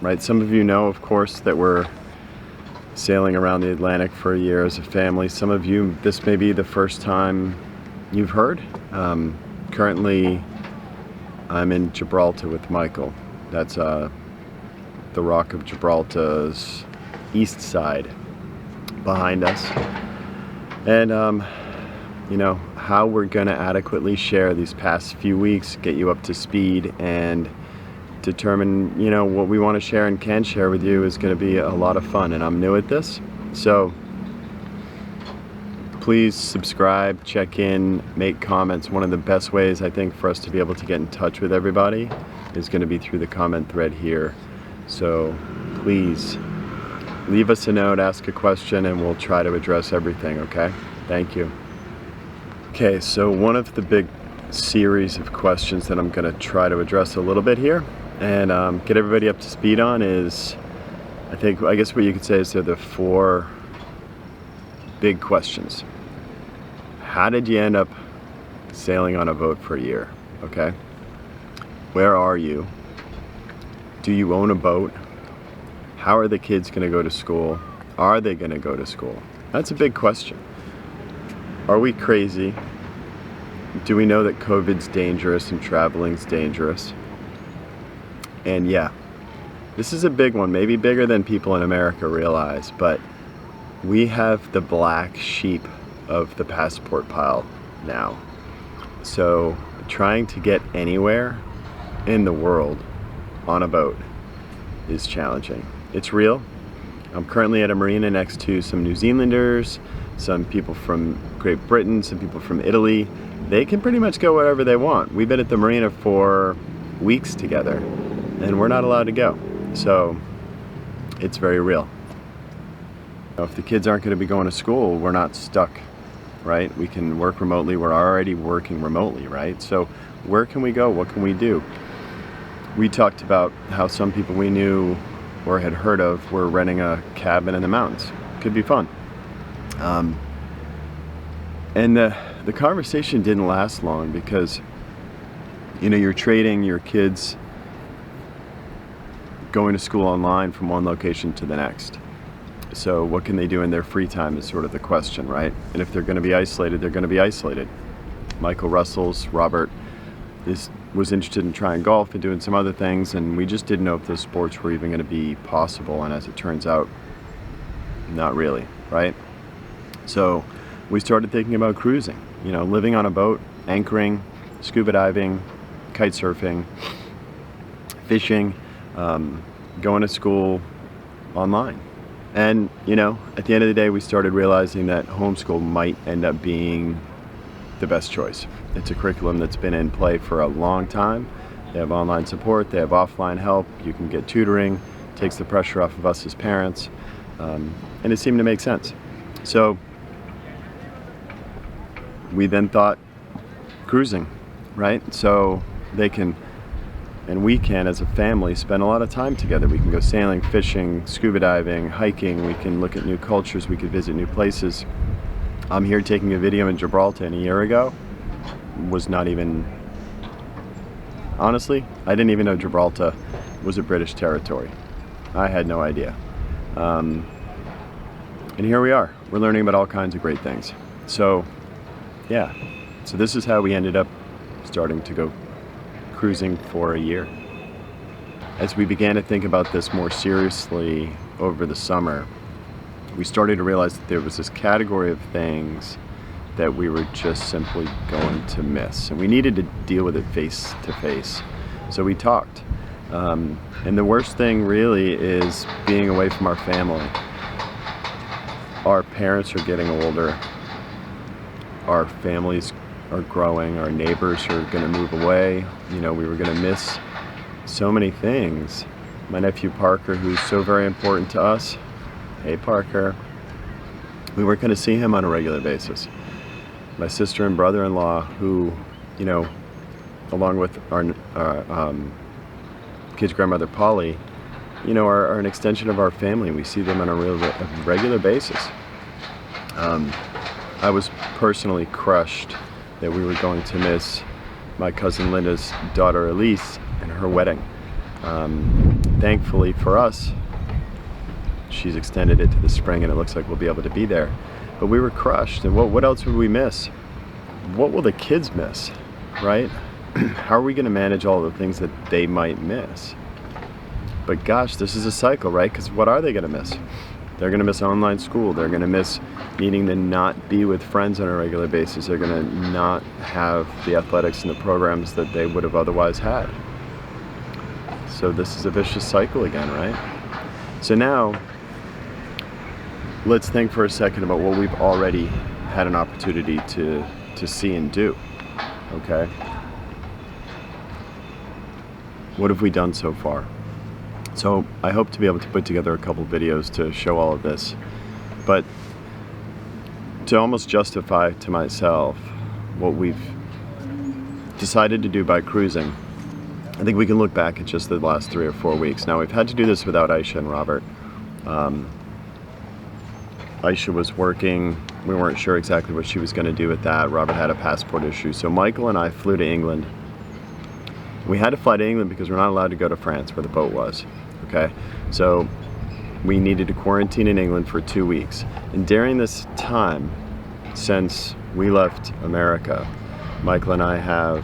right? Some of you know, of course, that we're sailing around the Atlantic for a year as a family. Some of you, this may be the first time you've heard. Currently, I'm in Gibraltar with Michael. That's the Rock of Gibraltar's east side behind us. And you know, how we're gonna adequately share these past few weeks, get you up to speed, and determine, you know, what we want to share and can share with you is going to be a lot of fun. And I'm new at this, so please subscribe, check in, make comments. One of the best ways, I think, for us to be able to get in touch with everybody is going to be through the comment thread here. So please leave us a note, ask a question, and we'll try to address everything, okay? Thank you. Okay, so one of the big series of questions that I'm going to try to address a little bit here and get everybody up to speed on is, I guess what you could say is they're the 4 big questions. How did you end up sailing on a boat for a year? Okay. Where are you? Do you own a boat? How are the kids going to go to school? Are they going to go to school? That's a big question. Are we crazy? Do we know that COVID's dangerous and traveling's dangerous? And yeah, this is a big one, maybe bigger than people in America realize, but we have the black sheep of the passport pile now. So trying to get anywhere in the world on a boat is challenging. It's real. I'm currently at a marina next to some New Zealanders, some people from Great Britain, some people from Italy. They can pretty much go wherever they want. We've been at the marina for weeks together, and we're not allowed to go. So it's very real. If the kids aren't going to be going to school, we're not stuck, right? We can work remotely. We're already working remotely, right? So where can we go? What can we do? We talked about how some people we knew or had heard of were renting a cabin in the mountains. Could be fun. And the conversation didn't last long because, you know, you're trading your kids going to school online from one location to the next. So what can they do in their free time is sort of the question, right? And if they're going to be isolated, they're going to be isolated. Michael Russell's Robert was interested in trying golf and doing some other things, and we just didn't know if those sports were even going to be possible. And as it turns out, not really, right? So we started thinking about cruising, you know, living on a boat, anchoring, scuba diving, kite surfing, fishing, going to school online. And, you know, at the end of the day, we started realizing that homeschool might end up being the best choice. It's a curriculum that's been in play for a long time. They have online support, they have offline help, you can get tutoring, takes the pressure off of us as parents, and it seemed to make sense. So we then thought cruising, right? So they can, and we can as a family, spend a lot of time together. We can go sailing, fishing, scuba diving, hiking, we can look at new cultures, we could visit new places. I'm here taking a video in Gibraltar, and a year ago was not even, honestly, I didn't even know Gibraltar was a British territory. I had no idea. And here we are. We're learning about all kinds of great things. So yeah, so this is how we ended up starting to go cruising for a year. As we began to think about this more seriously over the summer, we started to realize that there was this category of things that we were just simply going to miss, and we needed to deal with it face to face. So we talked, and the worst thing really is being away from our family. Our parents are getting older, our families are growing, our neighbors are going to move away. You know, we were going to miss so many things. My nephew Parker, who's so very important to us, hey Parker, we weren't going to see him on a regular basis. My sister and brother-in-law, who, you know, along with our kid's grandmother Polly, you know, are an extension of our family. We see them on a regular basis. I was personally crushed that we were going to miss my cousin Linda's daughter Elise and her wedding. Thankfully for us, she's extended it to the spring, and it looks like we'll be able to be there. But we were crushed, and what else would we miss? What will the kids miss, right? How are we going to manage all the things that they might miss? But gosh, this is a cycle, right? Because what are they going to miss? They're going to miss online school. They're going to miss needing to not be with friends on a regular basis. They're going to not have the athletics and the programs that they would have otherwise had. So this is a vicious cycle again, right? So now, let's think for a second about what we've already had an opportunity to see and do, okay? What have we done so far? So I hope to be able to put together a couple videos to show all of this, but to almost justify to myself what we've decided to do by cruising, I think we can look back at just the last 3 or 4 weeks. Now, we've had to do this without Aisha and Robert. Aisha was working. We weren't sure exactly what she was going to do with that. Robert had a passport issue. So Michael and I flew to England. We had to fly to England because we're not allowed to go to France where the boat was. Okay? So we needed to quarantine in England for 2 weeks. And during this time, since we left America, Michael and I have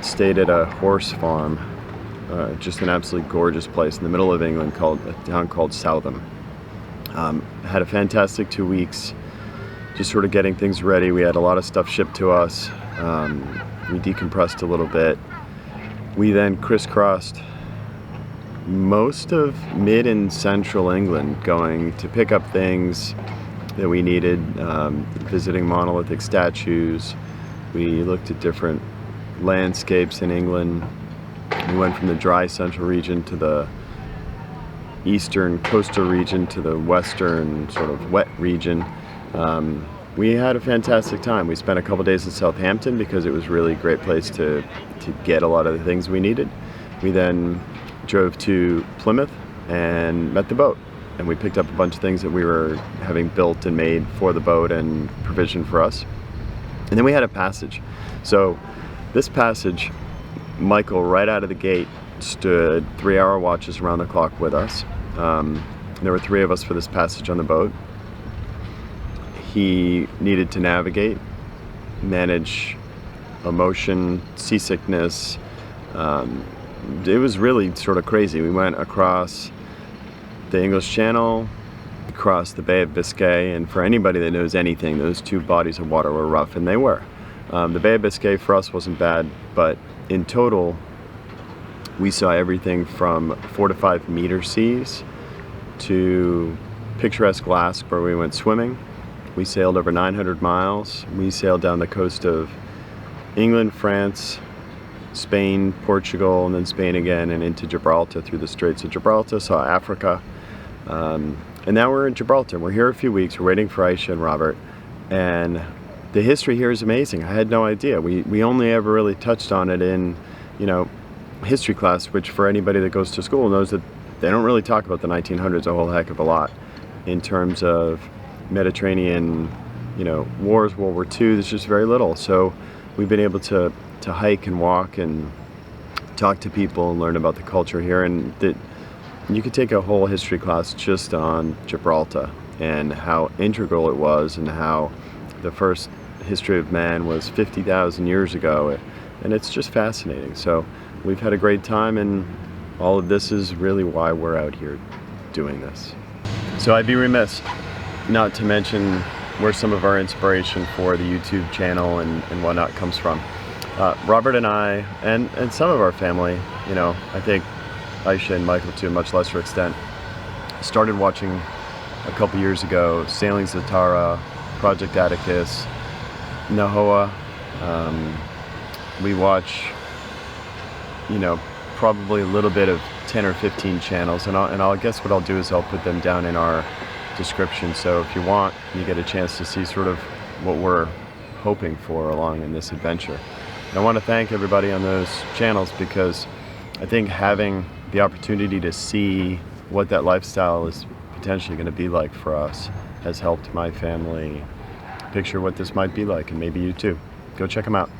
stayed at a horse farm, just an absolutely gorgeous place in the middle of England, a town called Southam. Had a fantastic 2 weeks, just sort of getting things ready. We had a lot of stuff shipped to us. We decompressed a little bit. We then crisscrossed most of mid and central England, going to pick up things that we needed, visiting monolithic statues. We looked at different landscapes in England. We went from the dry central region to the eastern coastal region to the western sort of wet region. We had a fantastic time. We spent a couple days in Southampton because it was really a great place to get a lot of the things we needed. We then drove to Plymouth and met the boat, and we picked up a bunch of things that we were having built and made for the boat and provisioned for us. And then we had a passage. So this passage, Michael right out of the gate stood 3-hour watches around the clock with us. There were 3 of us for this passage on the boat. He needed to navigate, manage emotion, seasickness. It was really sort of crazy. We went across the English Channel, across the Bay of Biscay, and for anybody that knows anything, those 2 bodies of water were rough, and they were. The Bay of Biscay for us wasn't bad, but in total, we saw everything from 4 to 5 meter seas to picturesque Lask, where we went swimming. We sailed over 900 miles. We sailed down the coast of England, France, Spain, Portugal, and then Spain again, and into Gibraltar through the Straits of Gibraltar, saw Africa. And now we're in Gibraltar. We're here a few weeks. We're waiting for Aisha and Robert. And the history here is amazing. I had no idea. We only ever really touched on it in, history class, which for anybody that goes to school knows that they don't really talk about the 1900s a whole heck of a lot in terms of Mediterranean, wars, World War II. There's just very little. So we've been able to hike and walk and talk to people and learn about the culture here, and that you could take a whole history class just on Gibraltar and how integral it was, and how the first history of man was 50,000 years ago, and it's just fascinating. So we've had a great time, and all of this is really why we're out here doing this. So I'd be remiss not to mention where some of our inspiration for the YouTube channel and whatnot comes from. Robert and I, and some of our family, I think Aisha and Michael to a much lesser extent, started watching a couple years ago Sailing Zatara, Project Atticus, Nahoa. We watch, probably a little bit of 10 or 15 channels, and I guess what I'll do is I'll put them down in our description, so if you want, you get a chance to see sort of what we're hoping for along in this adventure. And I want to thank everybody on those channels, because I think having the opportunity to see what that lifestyle is potentially going to be like for us has helped my family picture what this might be like, and maybe you too. Go check them out.